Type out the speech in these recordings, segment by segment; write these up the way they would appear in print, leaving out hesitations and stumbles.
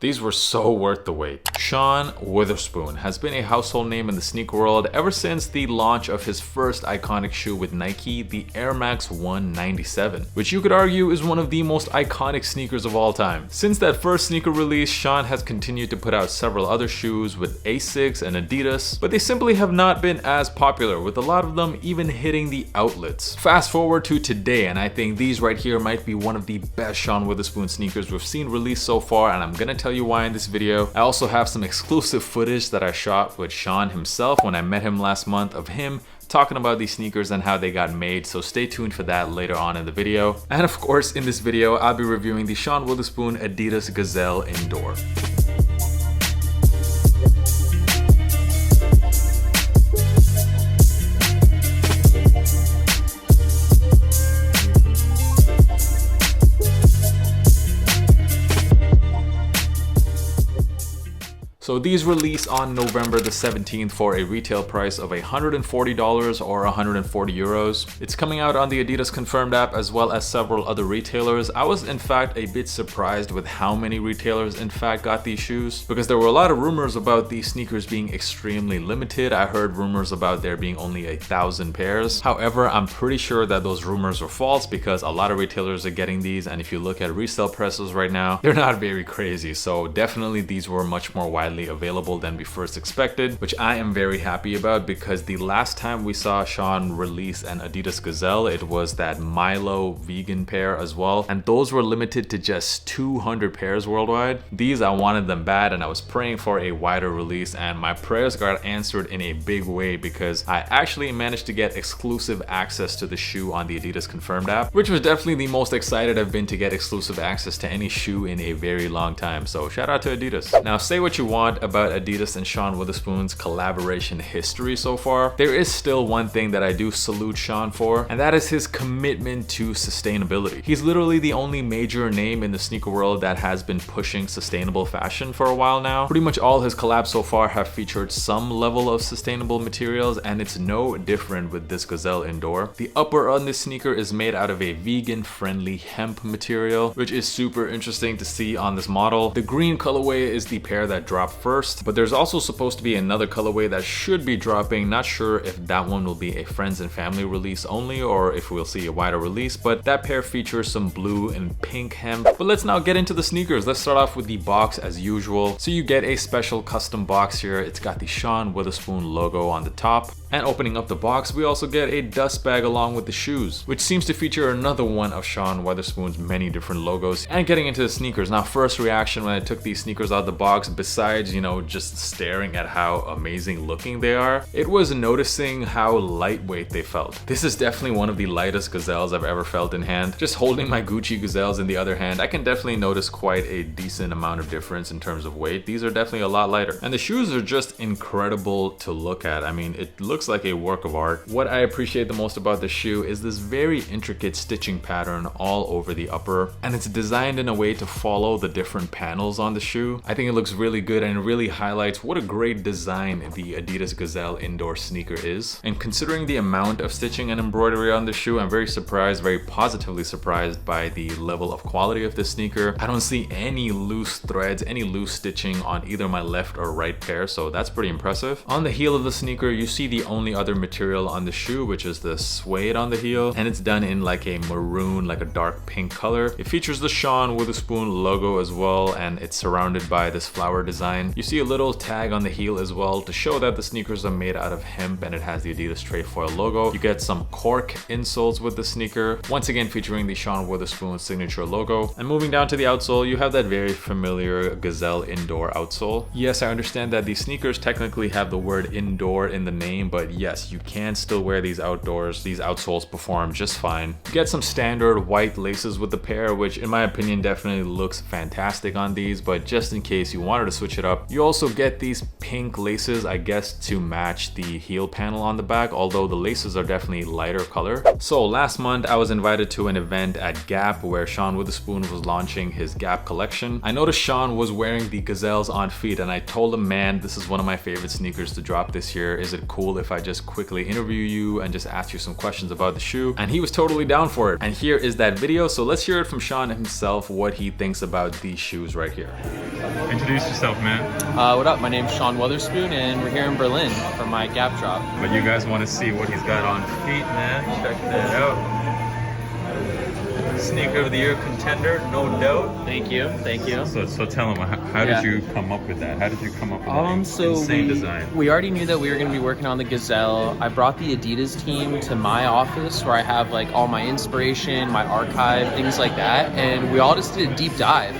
These were so worth the wait. Sean Wotherspoon has been a household name in the sneaker world ever since the launch of his first iconic shoe with Nike, the Air Max 197, which you could argue is one of the most iconic sneakers of all time. Since that first sneaker release, Sean has continued to put out several other shoes with Asics and Adidas, but they simply have not been as popular, with a lot of them even hitting the outlets. Fast forward to today, and I think these right here might be one of the best Sean Wotherspoon sneakers we've seen released so far, and I'm gonna tell you why in this video. I also have some exclusive footage that I shot with Sean himself when I met him last month of him talking about these sneakers and how they got made, so stay tuned for that later on in the video. And of course, in this video, I'll be reviewing the Sean Wotherspoon Adidas Gazelle Indoor. So these release on November the 17th for a retail price of $140 or 140 euros. It's coming out on the Adidas Confirmed app as well as several other retailers. I was in fact a bit surprised with how many retailers in fact got these shoes, because there were a lot of rumors about these sneakers being extremely limited. I heard rumors about there being only 1,000 pairs. However, I'm pretty sure that those rumors were false, because a lot of retailers are getting these, and if you look at resale prices right now, they're not very crazy. So definitely these were much more widely available than we first expected, which I am very happy about, because the last time we saw Sean release an Adidas Gazelle, it was that Milo vegan pair as well, and those were limited to just 200 pairs worldwide. These, I wanted them bad, and I was praying for a wider release, and my prayers got answered in a big way, because I actually managed to get exclusive access to the shoe on the Adidas Confirmed app, which was definitely the most excited I've been to get exclusive access to any shoe in a very long time. So shout out to Adidas. Now, say what you want about Adidas and Sean Wotherspoon's collaboration history so far, there is still one thing that I do salute Sean for, and that is his commitment to sustainability. He's literally the only major name in the sneaker world that has been pushing sustainable fashion for a while now. Pretty much all his collabs so far have featured some level of sustainable materials, and it's no different with this Gazelle Indoor. The upper on this sneaker is made out of a vegan-friendly hemp material, which is super interesting to see on this model. The green colorway is the pair that dropped first, but there's also supposed to be another colorway that should be dropping. Not sure if that one will be a friends and family release only, or if we'll see a wider release, but that pair features some blue and pink hemp. But let's now get into the sneakers. Let's start off with the box as usual. So you get a special custom box here. It's got the Sean Wotherspoon logo on the top. And opening up the box, we also get a dust bag along with the shoes, which seems to feature another one of Sean Wotherspoon's many different logos. And getting into the sneakers, now first reaction when I took these sneakers out of the box, besides, you know, just staring at how amazing looking they are, it was noticing how lightweight they felt. This is definitely one of the lightest Gazelles I've ever felt in hand. Just holding my Gucci Gazelles in the other hand, I can definitely notice quite a decent amount of difference in terms of weight. These are definitely a lot lighter. And the shoes are just incredible to look at. I mean, it looks like a work of art. What I appreciate the most about the shoe is this very intricate stitching pattern all over the upper, and it's designed in a way to follow the different panels on the shoe. I think it looks really good, and it really highlights what a great design the Adidas Gazelle Indoor sneaker is. And considering the amount of stitching and embroidery on the shoe, I'm very surprised, very positively surprised by the level of quality of this sneaker. I don't see any loose threads, any loose stitching on either my left or right pair, so that's pretty impressive. On the heel of the sneaker, you see the only other material on the shoe, which is the suede on the heel, and it's done in like a maroon, like a dark pink color. It features the Sean Wotherspoon logo as well, and it's surrounded by this flower design. You see a little tag on the heel as well to show that the sneakers are made out of hemp, and it has the Adidas trefoil logo. You get some cork insoles with the sneaker, once again featuring the Sean Wotherspoon signature logo. And moving down to the outsole, you have that very familiar Gazelle Indoor outsole. Yes, I understand that these sneakers technically have the word indoor in the name, but yes, you can still wear these outdoors. These outsoles perform just fine. You get some standard white laces with the pair, which in my opinion definitely looks fantastic on these, but just in case you wanted to switch it up, you also get these pink laces, I guess, to match the heel panel on the back, although the laces are definitely lighter color. So last month I was invited to an event at Gap where Sean Wotherspoon was launching his Gap collection. I noticed Sean was wearing the Gazelles on feet, and I told him, man, this is one of my favorite sneakers to drop this year. Is it cool if if I just quickly interview you and just ask you some questions about the shoe? And he was totally down for it. And here is that video. So let's hear it from Sean himself, what he thinks about these shoes right here. Introduce yourself, man. What up? My name's Sean Wotherspoon, and we're here in Berlin for my Gap drop. But you guys want to see what he's got on feet, man. Check that out. Sneaker of the year contender, no doubt. Thank you, thank you. So tell him, how did you come up with that? How did you come up with that insane design? We already knew that we were going to be working on the Gazelle. I brought the Adidas team to my office where I have like all my inspiration, my archive, things like that, and we all just did a deep dive.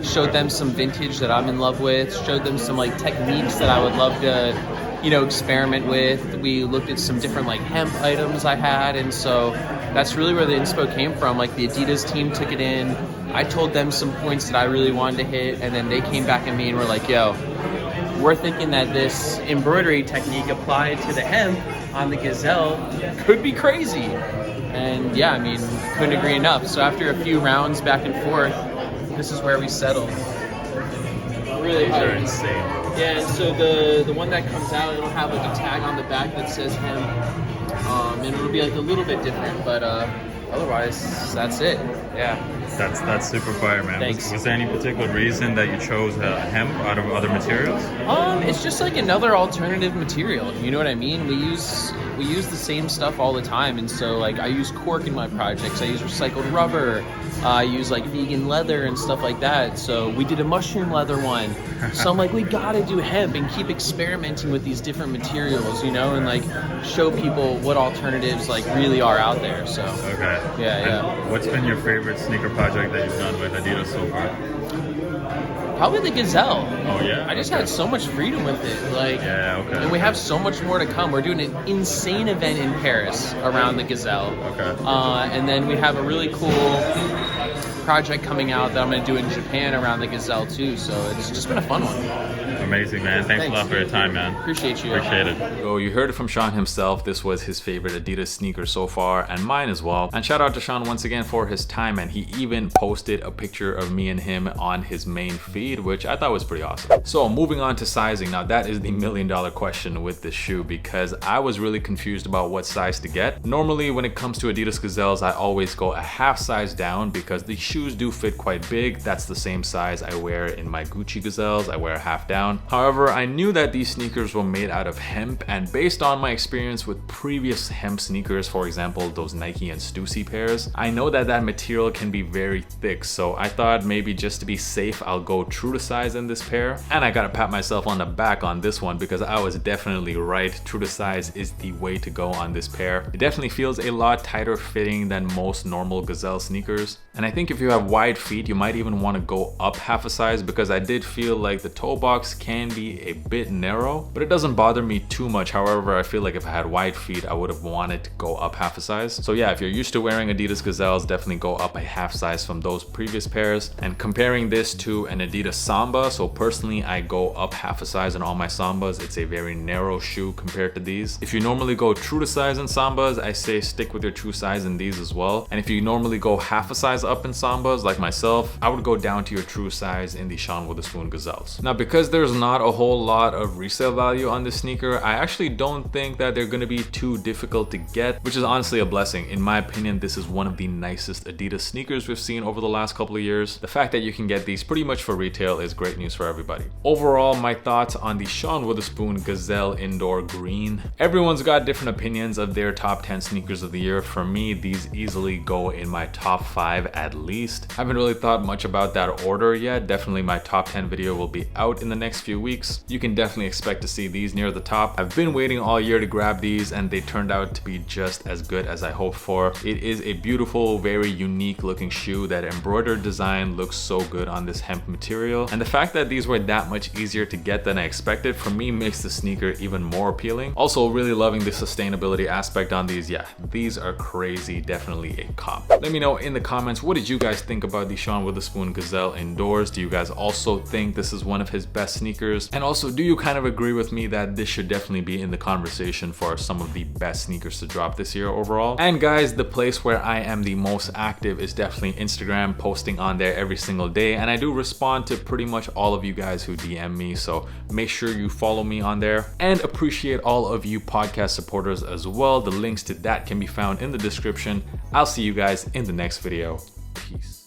Showed them some vintage that I'm in love with, showed them some like techniques that I would love to, you know, experiment with. We looked at some different like hemp items I had, and so that's really where the inspo came from. Like the Adidas team took it in, I told them some points that I really wanted to hit, and then they came back at me and were like, yo, we're thinking that this embroidery technique applied to the hemp on the Gazelle could be crazy. And yeah, I mean, couldn't agree enough. So after a few rounds back and forth, this is where we settled. Really These are insane. Yeah, and so the one that comes out, it'll have like a tag on the back that says hemp, and it'll be like a little bit different, but otherwise that's it. Yeah. That's super fire, man. Thanks. Was there any particular reason that you chose hemp out of other materials? It's just like another alternative material. You know what I mean? We use the same stuff all the time, and so like I use cork in my projects. I use recycled rubber. I use like vegan leather and stuff like that. So we did a mushroom leather one. So I'm like, we gotta do hemp and keep experimenting with these different materials, you know, and like show people what alternatives like really are out there. So okay. Yeah. What's been your favorite sneaker project that you've done with Adidas so far? Probably the Gazelle. Oh yeah. I just had so much freedom with it. Like, yeah, okay. And we have so much more to come. We're doing an insane event in Paris around the Gazelle. Okay. And then we have a really cool project coming out that I'm going to do in Japan around the Gazelle too. So it's just been a fun one. Amazing, man. Thanks a lot for your time, man. Appreciate you. Appreciate it. So you heard it from Sean himself. This was his favorite Adidas sneaker so far, and mine as well. And shout out to Sean once again for his time, and he even posted a picture of me and him on his main feed, which I thought was pretty awesome. So moving on to sizing. Now that is the million-dollar question with this shoe, because I was really confused about what size to get. Normally when it comes to Adidas Gazelles, I always go a half size down because the shoes do fit quite big. That's the same size I wear in my Gucci Gazelles. I wear a half down. However, I knew that these sneakers were made out of hemp, and based on my experience with previous hemp sneakers, for example those Nike and Stussy pairs, I know that that material can be very thick, so I thought maybe just to be safe I'll go true to size in this pair. And I gotta pat myself on the back on this one because I was definitely right. True to size is the way to go on this pair. It definitely feels a lot tighter fitting than most normal Gazelle sneakers, and I think if you have wide feet you might even want to go up half a size, because I did feel like the toe box can be a bit narrow, but it doesn't bother me too much. However, I feel like if I had wide feet I would have wanted to go up half a size. So yeah, if you're used to wearing Adidas Gazelles, definitely go up a half size from those previous pairs. And comparing this to an Adidas Samba, so personally I go up half a size in all my Sambas. It's a very narrow shoe compared to these. If you normally go true to size in Sambas, I say stick with your true size in these as well. And if you normally go half a size up in Sambas like myself, I would go down to your true size in the Sean Wotherspoon Gazelles. Now because there's not a whole lot of resale value on this sneaker, I actually don't think that they're going to be too difficult to get, which is honestly a blessing. In my opinion, this is one of the nicest Adidas sneakers we've seen over the last couple of years. The fact that you can get these pretty much for retail is great news for everybody. Overall, my thoughts on the Sean Wotherspoon Gazelle Indoor Green. Everyone's got different opinions of their top 10 sneakers of the year. For me, these easily go in my top 5 at least. I haven't really thought much about that order yet. Definitely my top 10 video will be out in the next few weeks. You can definitely expect to see these near the top. I've been waiting all year to grab these, and they turned out to be just as good as I hoped for. It is a beautiful, very unique looking shoe. That embroidered design looks so good on this hemp material, and the fact that these were that much easier to get than I expected for me makes the sneaker even more appealing. Also really loving the sustainability aspect on these. Yeah, these are crazy. Definitely a cop. Let me know in the comments what did you guys think about the Sean Wotherspoon Gazelle indoors? Do you guys also think this is one of his best sneakers? And also, do you kind of agree with me that this should definitely be in the conversation for some of the best sneakers to drop this year overall? And guys, the place where I am the most active is definitely Instagram, posting on there every single day, and I do respond to pretty much all of you guys who DM me, so make sure you follow me on there. And appreciate all of you podcast supporters as well. The links to that can be found in the description. I'll see you guys in the next video. Peace.